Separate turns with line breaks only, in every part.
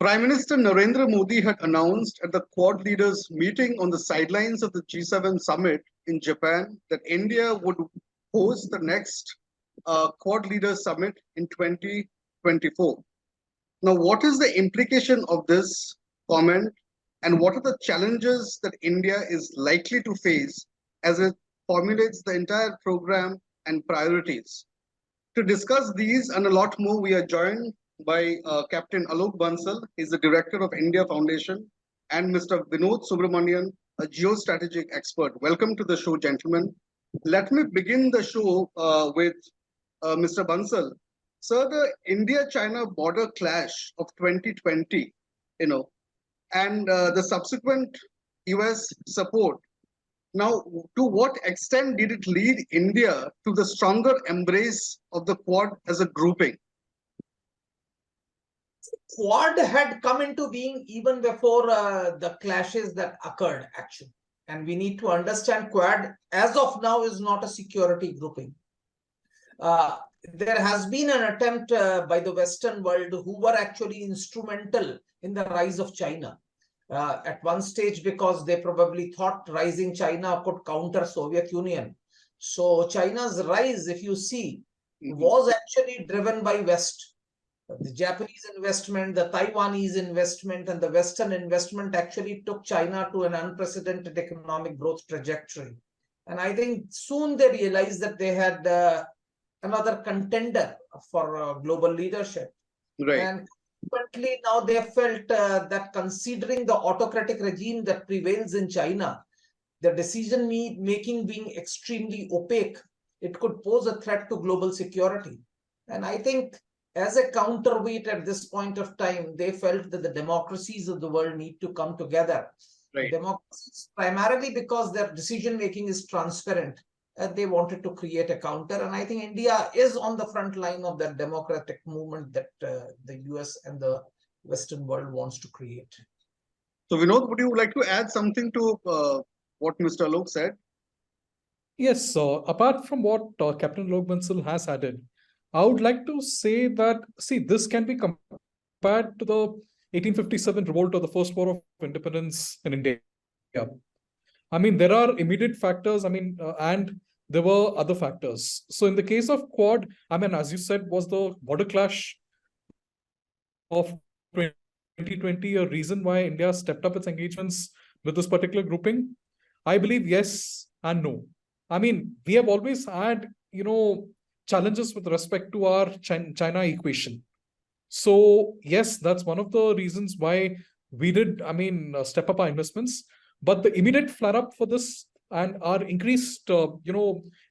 Prime Minister Narendra Modi had announced at the Quad leaders meeting on the sidelines of the G7 summit in Japan that India would host the next Quad leaders summit in 2024. Now, what is the implication of this comment, and what are the challenges that India is likely to face as it formulates the entire program and priorities? To discuss these and a lot more, we are joined by Captain Alok Bansal, he's the Director of India Foundation, and Mr. Vinod Subramanian, a geostrategic expert. Welcome to the show, gentlemen. Let me begin the show with Mr. Bansal. Sir, the India-China border clash of 2020, and the subsequent US support. Now, to what extent did it lead India to the stronger embrace of the Quad as a grouping?
Quad had come into being even before the clashes that occurred, actually. And we need to understand Quad, as of now, is not a security grouping. There has been an attempt by the Western world, who were actually instrumental in the rise of China. At one stage, because they probably thought rising China could counter Soviet Union. So China's rise, if you see, was actually driven by West. The Japanese investment, the Taiwanese investment, and the Western investment actually took China to an unprecedented economic growth trajectory. And I think soon they realized that they had another contender for global leadership.
Right.
And consequently, now they felt that considering the autocratic regime that prevails in China, the decision making being extremely opaque, it could pose a threat to global security. And I think as a counterweight at this point of time, they felt that the democracies of the world need to come together.
Right.
Democracies, primarily because their decision making is transparent, and they wanted to create a counter. And I think India is on the front line of that democratic movement that the US and the Western world wants to create.
So, Vinod, would you like to add something to what Mr. Alok said?
Yes, apart from what Captain Alok Bansal has added, I would like to say that, see, this can be compared to the 1857 revolt or the First War of Independence in India. I mean, there are immediate factors, and there were other factors. So in the case of Quad, as you said, was the border clash of 2020 a reason why India stepped up its engagements with this particular grouping? I believe yes and no. We have always had, challenges with respect to our China equation. So yes, that's one of the reasons why we did, step up our investments. But the immediate flare-up for this and our increased,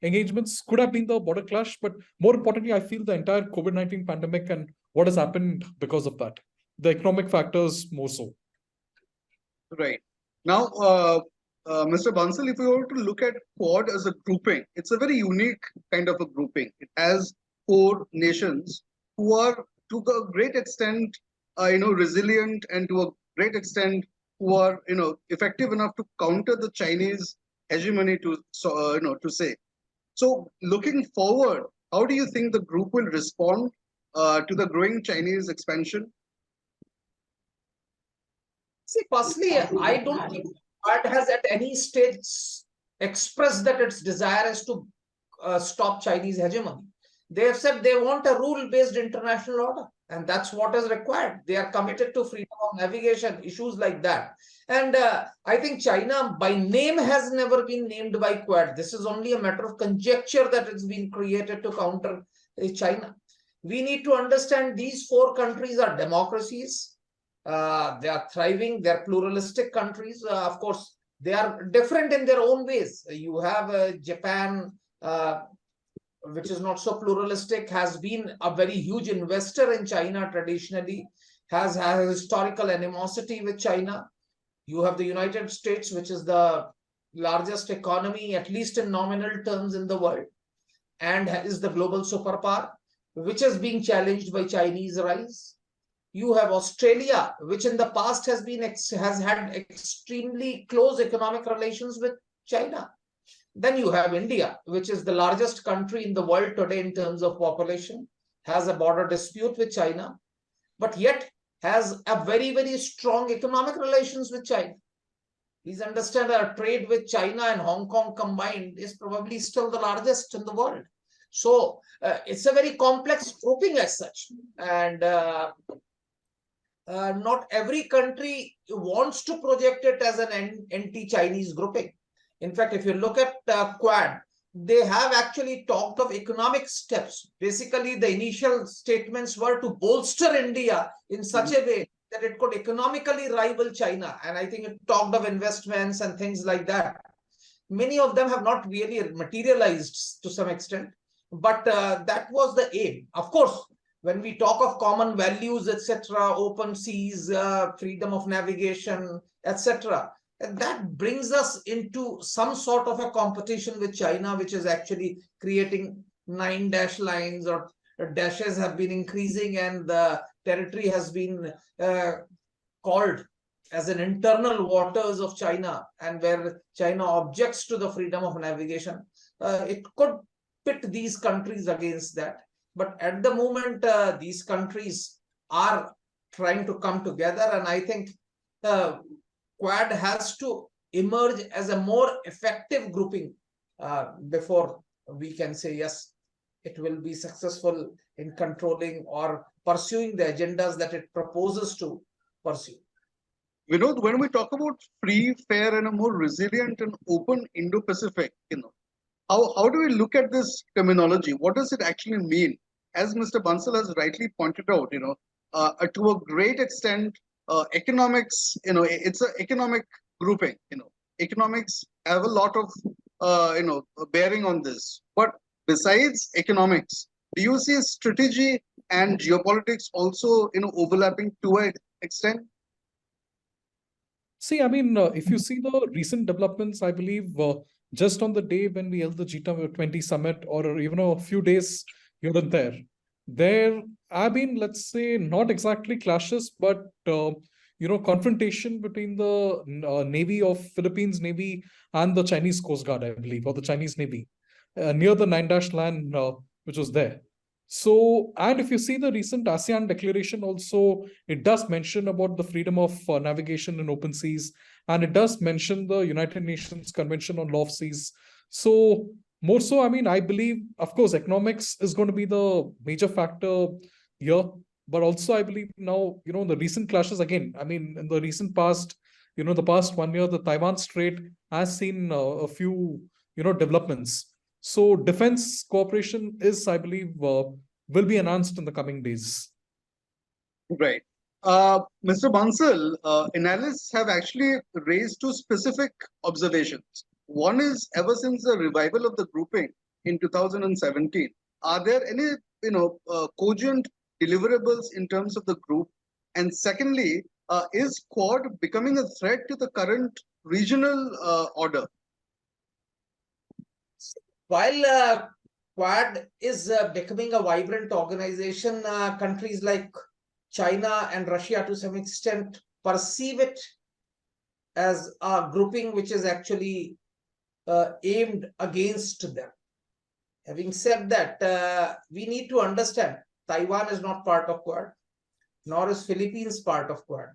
engagements could have been the border clash. But more importantly, I feel the entire COVID-19 pandemic and what has happened because of that. The economic factors more so.
Right. Now, Mr. Bansal, if we were to look at Quad as a grouping, it's a very unique kind of a grouping. It has 4 nations who are to a great extent, resilient, and to a great extent who are, effective enough to counter the Chinese hegemony, to say. So, looking forward, how do you think the group will respond to the growing Chinese expansion?
See, personally, I don't think Quad has at any stage expressed that its desire is to stop Chinese hegemony. They have said they want a rule-based international order, and that's what is required. They are committed to freedom of navigation, issues like that. And I think China by name has never been named by Quad. This is only a matter of conjecture that it's been created to counter China. We need to understand these 4 countries are democracies. They are thriving, they're pluralistic countries. Of course, they are different in their own ways. You have Japan, which is not so pluralistic, has been a very huge investor in China traditionally, has historical animosity with China. You have the United States, which is the largest economy, at least in nominal terms, in the world, and is the global superpower, which is being challenged by Chinese rise. You have Australia, which in the past has had extremely close economic relations with China. Then you have India, which is the largest country in the world today in terms of population, has a border dispute with China. But yet has a very, very strong economic relations with China. Please understand, our trade with China and Hong Kong combined is probably still the largest in the world. So it's a very complex grouping as such. And not every country wants to project it as an anti-Chinese grouping. In fact, if you look at Quad, they have actually talked of economic steps. Basically, the initial statements were to bolster India in such a way that it could economically rival China. And I think it talked of investments and things like that. Many of them have not really materialized to some extent, but that was the aim. Of course, when we talk of common values, etc., open seas, freedom of navigation, etc., that brings us into some sort of a competition with China, which is actually creating 9 dash lines, or dashes have been increasing, and the territory has been called as an internal waters of China, and where China objects to the freedom of navigation. It could pit these countries against that. But at the moment, these countries are trying to come together, and I think Quad has to emerge as a more effective grouping before we can say, yes, it will be successful in controlling or pursuing the agendas that it proposes to pursue.
Vinod, when we talk about free, fair, and a more resilient and open Indo-Pacific, how do we look at this terminology? What does it actually mean? As Mr. Bansal has rightly pointed out, to a great extent, economics, it's an economic grouping. Economics have a lot of, bearing on this. But besides economics, do you see strategy and geopolitics also, overlapping to an extent?
See, I mean, if you see the recent developments, I believe just on the day when we held the G20 summit, or even a few days here and there have been, let's say, not exactly clashes, but confrontation between the Navy of Philippines Navy and the Chinese Coast Guard, I believe, or the Chinese Navy near the 9 dash line, which was there. So, and if you see the recent ASEAN declaration also, it does mention about the freedom of navigation in open seas, and it does mention the United Nations Convention on Law of Seas. So, more so, I mean, I believe, of course, economics is going to be the major factor here, but also I believe now, the recent clashes again, I mean, in the recent past, the past 1 year, the Taiwan Strait has seen a few, developments. So defense cooperation is, I believe, will be enhanced in the coming days.
Right. Mr. Bansal, analysts have actually raised two specific observations. One is, ever since the revival of the grouping in 2017, are there any cogent deliverables in terms of the group? And secondly, is Quad becoming a threat to the current regional order?
While Quad is becoming a vibrant organization, countries like China and Russia to some extent perceive it as a grouping which is actually aimed against them. Having said that, we need to understand Taiwan is not part of Quad, nor is Philippines part of Quad.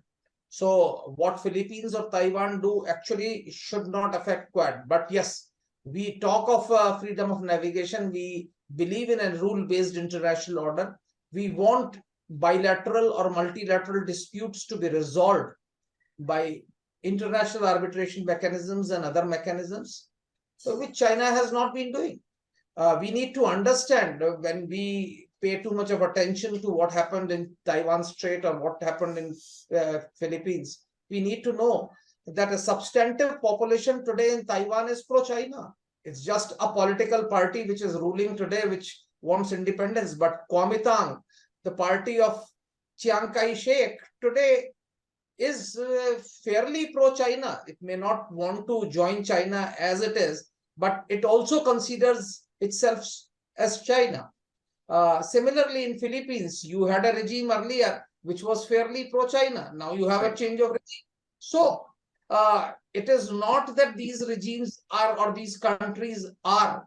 So what Philippines or Taiwan do actually should not affect Quad. But yes, we talk of freedom of navigation. We believe in a rule-based international order. We want bilateral or multilateral disputes to be resolved by international arbitration mechanisms and other mechanisms, which China has not been doing. We need to understand when we pay too much of attention to what happened in Taiwan Strait or what happened in Philippines. We need to know that a substantive population today in Taiwan is pro-China. It's just a political party which is ruling today, which wants independence. But Kuomintang, the party of Chiang Kai-shek, today is fairly pro-China. It may not want to join China as it is, but it also considers itself as China. Similarly, in Philippines, you had a regime earlier which was fairly pro-China. Now you have a change of regime. So it is not that these regimes are, or these countries are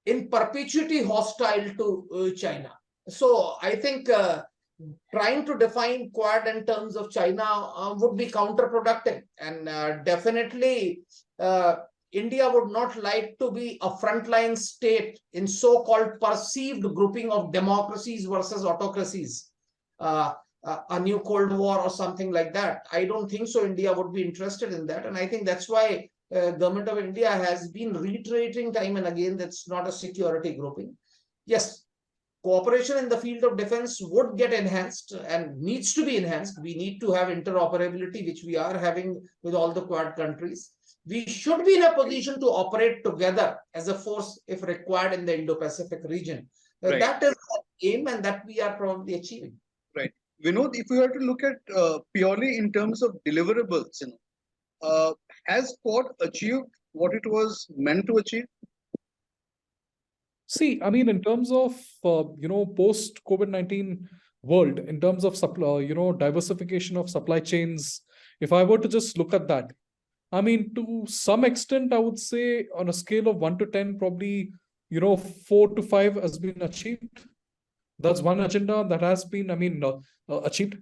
in perpetuity hostile to China. So I think trying to define Quad in terms of China would be counterproductive. And definitely, India would not like to be a frontline state in so-called perceived grouping of democracies versus autocracies. A new Cold War or something like that. I don't think so. India would be interested in that. And I think that's why government of India has been reiterating time and again that's not a security grouping. Yes, cooperation in the field of defense would get enhanced and needs to be enhanced. We need to have interoperability, which we are having with all the Quad countries. We should be in a position to operate together as a force if required in the Indo-Pacific region.
Right.
That is the aim and that we are probably achieving.
Right. Vinod, if we were to look at purely in terms of deliverables, has Quad achieved what it was meant to achieve?
See, I mean, in terms of post COVID-19 world, in terms of supply, diversification of supply chains, if I were to just look at that, I mean, to some extent, I would say on a scale of 1 to 10, probably 4 to 5 has been achieved. That's one agenda that has been, achieved.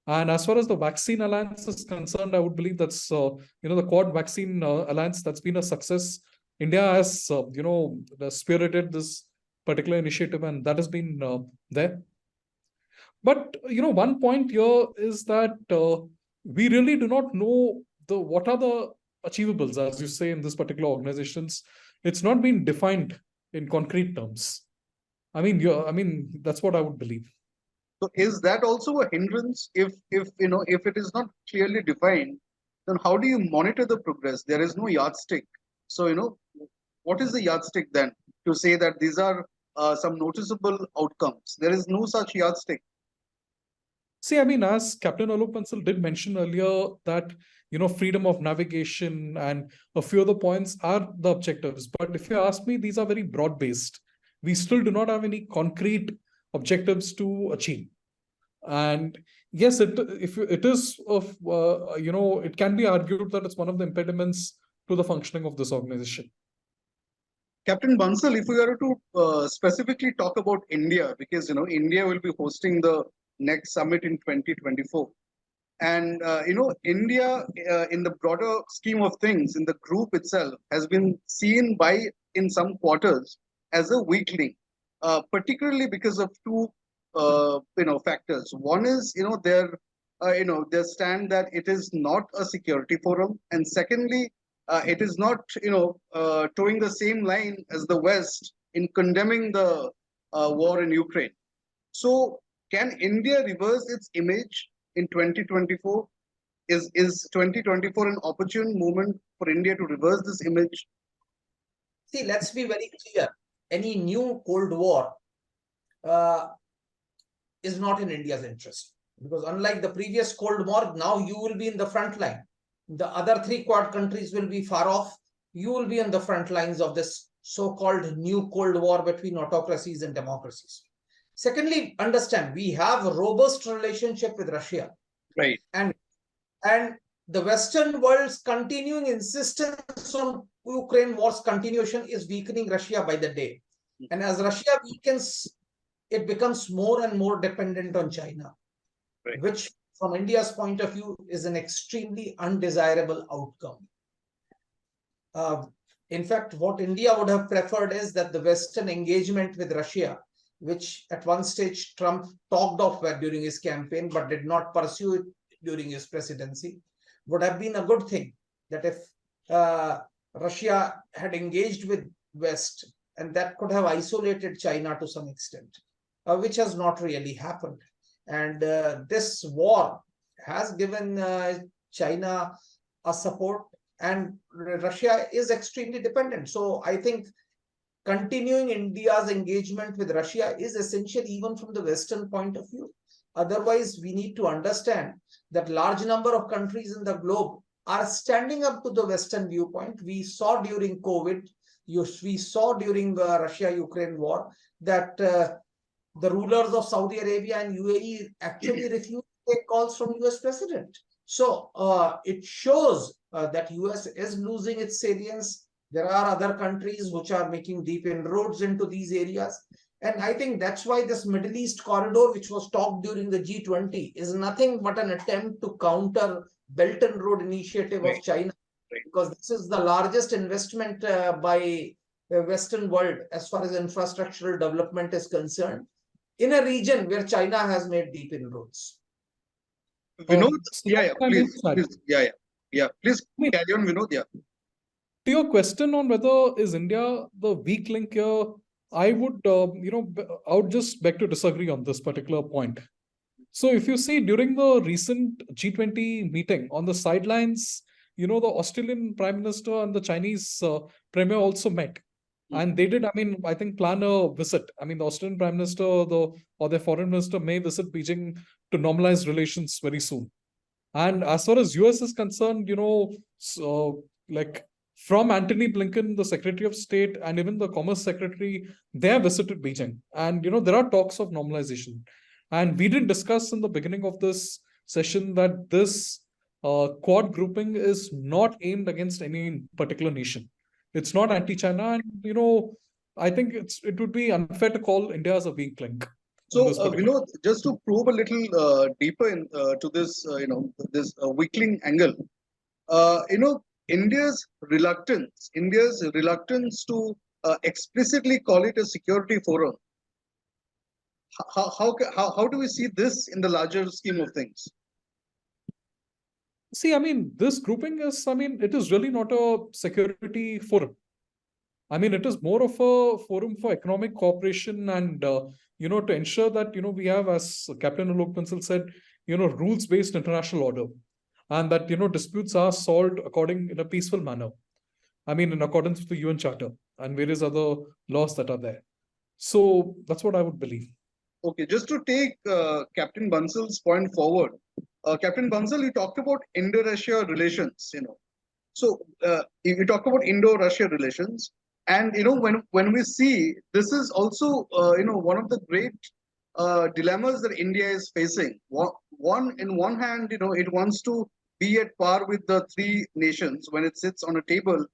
And as far as the vaccine alliance is concerned, I would believe that's the Quad vaccine alliance, that's been a success. India has spirited this particular initiative, and that has been there. But one point here is that we really do not know what are the achievables, as you say, in this particular organizations. It's not been defined in concrete terms. I mean, that's what I would believe.
So is that also a hindrance? If it is not clearly defined, then how do you monitor the progress? There is no yardstick. So what is the yardstick then to say that these are some noticeable outcomes? There is no such yardstick.
See, I mean, as Captain Alok Bansal did mention earlier, that freedom of navigation and a few other points are the objectives. But if you ask me, these are very broad-based. We still do not have any concrete objectives to achieve. And yes, it can be argued that it's one of the impediments to the functioning of this organization.
Captain Bansal, if we were to specifically talk about India, because India will be hosting the next summit in 2024. And India, in the broader scheme of things, in the group itself, has been seen in some quarters as a weakling, particularly because of two factors. One is their stand that it is not a security forum, and secondly, it is not towing the same line as the West in condemning the war in Ukraine. So can India reverse its image in 2024? Is 2024 an opportune moment for India to reverse this image?
See, let's be very clear. Any new Cold War is not in India's interest. Because unlike the previous Cold War, now you will be in the front line. The other 3 Quad countries will be far off. You will be on the front lines of this so-called new Cold War between autocracies and democracies. Secondly, understand, we have a robust relationship with Russia.
Right.
And the Western world's continuing insistence on Ukraine war's continuation is weakening Russia by the day. And as Russia weakens, it becomes more and more dependent on China,
right,
which from India's point of view is an extremely undesirable outcome. In fact, what India would have preferred is that the Western engagement with Russia, which at one stage Trump talked of during his campaign, but did not pursue it during his presidency, would have been a good thing. That if Russia had engaged with West, and that could have isolated China to some extent, which has not really happened. And this war has given China a support, and Russia is extremely dependent. So I think continuing India's engagement with Russia is essential even from the Western point of view. Otherwise, we need to understand that large number of countries in the globe are standing up to the Western viewpoint. We saw during COVID, we saw during the Russia-Ukraine war that the rulers of Saudi Arabia and UAE actually refused to take calls from US president. So it shows that US is losing its salience. There are other countries which are making deep inroads into these areas. And I think that's why this Middle East corridor, which was talked during the G20, is nothing but an attempt to counter Belt and Road Initiative of
Right.
China,
Right.
because this is the largest investment by the Western world as far as infrastructural development is concerned, in a region where China has made deep inroads.
Vinod,
So
yeah,
that's
yeah,
what I mean,
please,
Chad.
please, yeah. Please
I mean,
carry on, Vinod. Yeah.
to your question on whether is India the weak link here, I would, I would just beg to disagree on this particular point. So if you see during the recent G20 meeting on the sidelines, the Australian Prime Minister and the Chinese Premier also met. And they did, I think, plan a visit. The Australian Prime Minister or their Foreign Minister may visit Beijing to normalize relations very soon. And as far as US is concerned, so like from Antony Blinken, the Secretary of State, and even the Commerce Secretary, they have visited Beijing. And there are talks of normalization. And we did discuss in the beginning of this session that this quad grouping is not aimed against any particular nation. It's not anti-China, and I think it would be unfair to call India as a weak link.
So, Vinod, just to probe a little deeper to this, this weakling angle, India's reluctance to explicitly call it a security forum. How do we see this in the larger scheme of things?
See, this grouping is, it is really not a security forum. It is more of a forum for economic cooperation and, to ensure that, we have, as Captain Alok Bansal said, rules-based international order. And that, disputes are solved in a peaceful manner. In accordance with the UN Charter and various other laws that are there. So that's what I would believe.
Okay, just to take Captain Bansal's point forward, Captain Bansal, you talked about Indo-Russia relations, So you talked about Indo-Russia relations, and when we see this is also one of the great dilemmas that India is facing. In one hand, it wants to be at par with the three nations when it sits on a table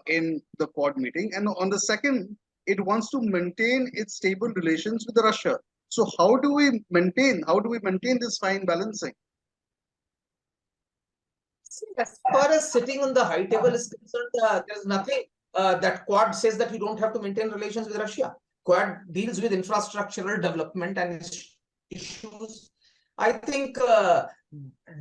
in the Quad meeting, and on the second, it wants to maintain its stable relations with Russia. So how do we maintain this fine balancing?
As far as sitting on the high table is concerned, there's nothing that Quad says that you don't have to maintain relations with Russia. Quad deals with infrastructural development and issues. I think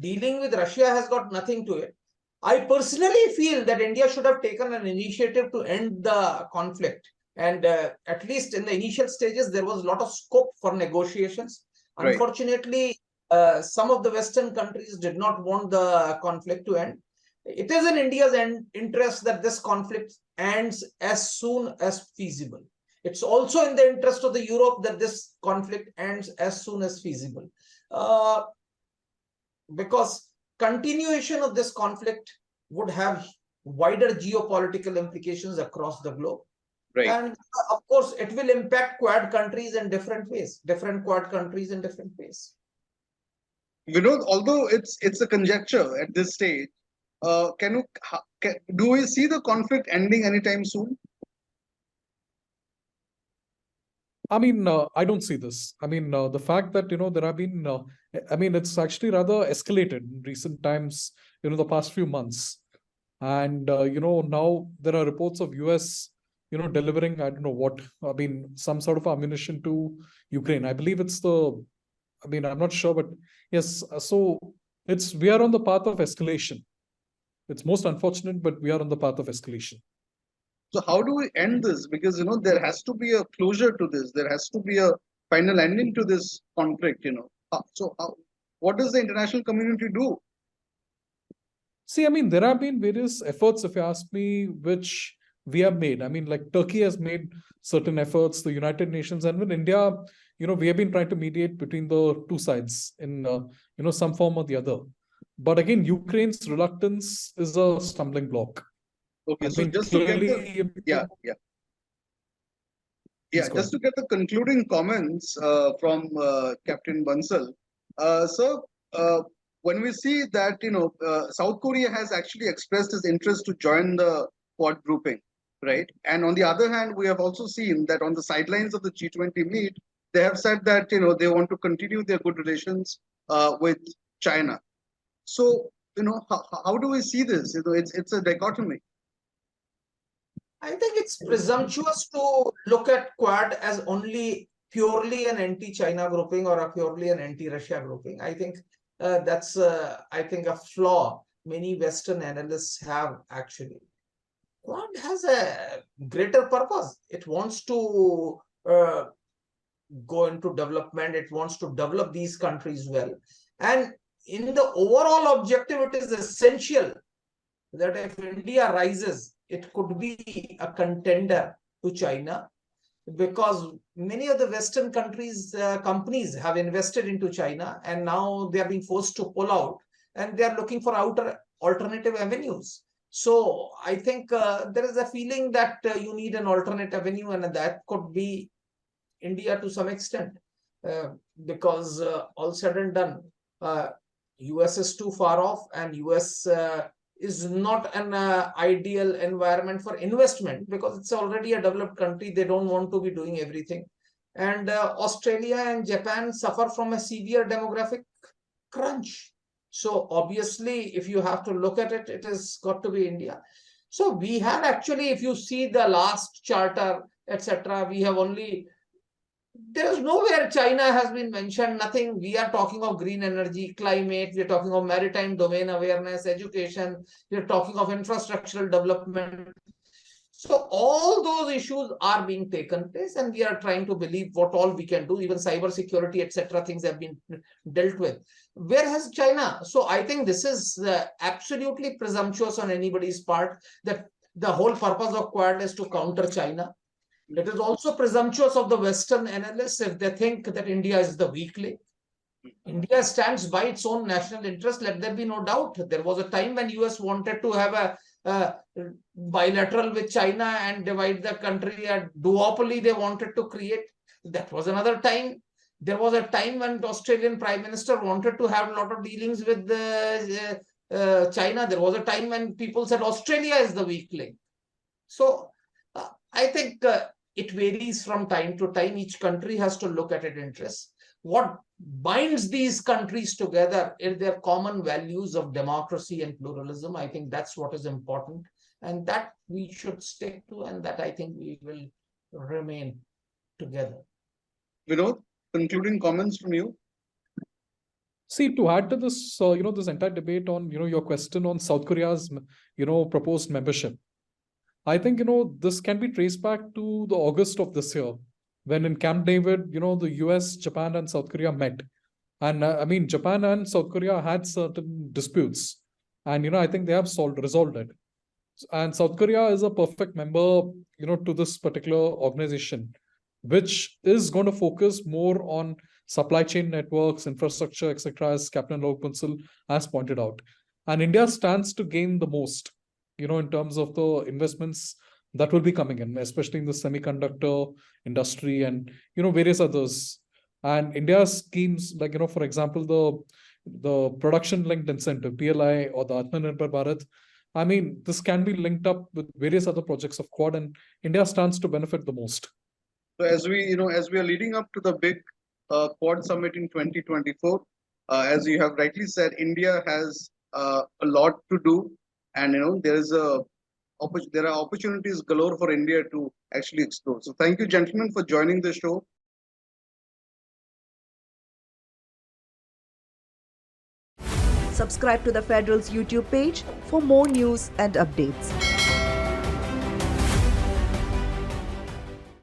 dealing with Russia has got nothing to it. I personally feel that India should have taken an initiative to end the conflict. And at least in the initial stages, there was a lot of scope for negotiations.
Right.
Unfortunately, some of the Western countries did not want the conflict to end. It is in India's interest that this conflict ends as soon as feasible. It's also in the interest of the Europe that this conflict ends as soon as feasible. Because continuation of this conflict would have wider geopolitical implications across the globe.
Right.
And of course, it will impact Quad countries in different ways, different Quad countries in different ways.
Vinod, although it's a conjecture at this stage, do we see the conflict ending anytime soon?
I don't see this. The fact that, there have been, it's actually rather escalated in recent times, the past few months. And, now there are reports of US, delivering, I don't know what, some sort of ammunition to Ukraine. I believe it's I'm not sure, but yes. So we are on the path of escalation. It's most unfortunate, but we are on the path of escalation.
So how do we end this? Because there has to be a closure to this. There has to be a final ending to this conflict. What does the international community do?
See, there have been various efforts, if you ask me, which we have made. Like Turkey has made certain efforts, the United Nations, and with India, we have been trying to mediate between the two sides in, some form or the other. But again, Ukraine's reluctance is a stumbling block.
Okay, so just to get just to get the concluding comments from Captain Bansal. So when we see that South Korea has actually expressed its interest to join the Quad grouping, right? And on the other hand, we have also seen that on the sidelines of the G20 meet, they have said that they want to continue their good relations with China. So how do we see this? It's a dichotomy.
I think it's presumptuous to look at Quad as only purely an anti-China grouping or a purely an anti-Russia grouping. I think that's a flaw many Western analysts have actually. Quad has a greater purpose. It wants to go into development. It wants to develop these countries well. And in the overall objective, it is essential that if India rises, it could be a contender to China, because many of the Western countries, companies have invested into China, and now they are being forced to pull out, and they are looking for alternative avenues. So I think there is a feeling that you need an alternate avenue, and that could be India to some extent, because all said and done, US is too far off, and US is not an ideal environment for investment because it's already a developed country. They don't want to be doing everything. And Australia and Japan suffer from a severe demographic crunch. So obviously, if you have to look at it, it has got to be India. So we had actually, if you see the last charter, etc., we have only, there is nowhere China has been mentioned, nothing. We are talking of green energy, climate, we are talking of maritime domain awareness, education, we are talking of infrastructural development. So all those issues are being taken place, and we are trying to believe what all we can do. Even cyber security, etc., things have been dealt with. Where has China? So I think this is absolutely presumptuous on anybody's part that the whole purpose of Quad is to counter China. It is also presumptuous of the Western analysts if they think that India is the weak link. India stands by its own national interest. Let there be no doubt. There was a time when US wanted to have a bilateral with China and divide the country. A duopoly they wanted to create. That was another time. There was a time when the Australian Prime Minister wanted to have a lot of dealings with China. There was a time when people said Australia is the weak link. So I think it varies from time to time. Each country has to look at its interests. What binds these countries together is their common values of democracy and pluralism. I think that's what is important, and that we should stick to, and that I think we will remain together.
Vinod, concluding comments from you?
See, to add to this, this entire debate on, your question on South Korea's, proposed membership. I think, this can be traced back to the August of this year, when in Camp David, the US, Japan, and South Korea met. And Japan and South Korea had certain disputes. And, I think they have resolved it. And South Korea is a perfect member, to this particular organization, which is going to focus more on supply chain networks, infrastructure, etc., as Captain Lok Bansal has pointed out. And India stands to gain the most, in terms of the investments that will be coming in, especially in the semiconductor industry and, various others. And India's schemes, like, for example, the production linked incentive, PLI, or the Atmanirbhar Bharat, this can be linked up with various other projects of Quad, and India stands to benefit the most.
So as we are leading up to the big Quad summit in 2024, as you have rightly said, India has a lot to do, and there are opportunities galore for India to actually explore. So thank you, gentlemen, for joining the show.
Subscribe to the Federal's YouTube page for more news and updates.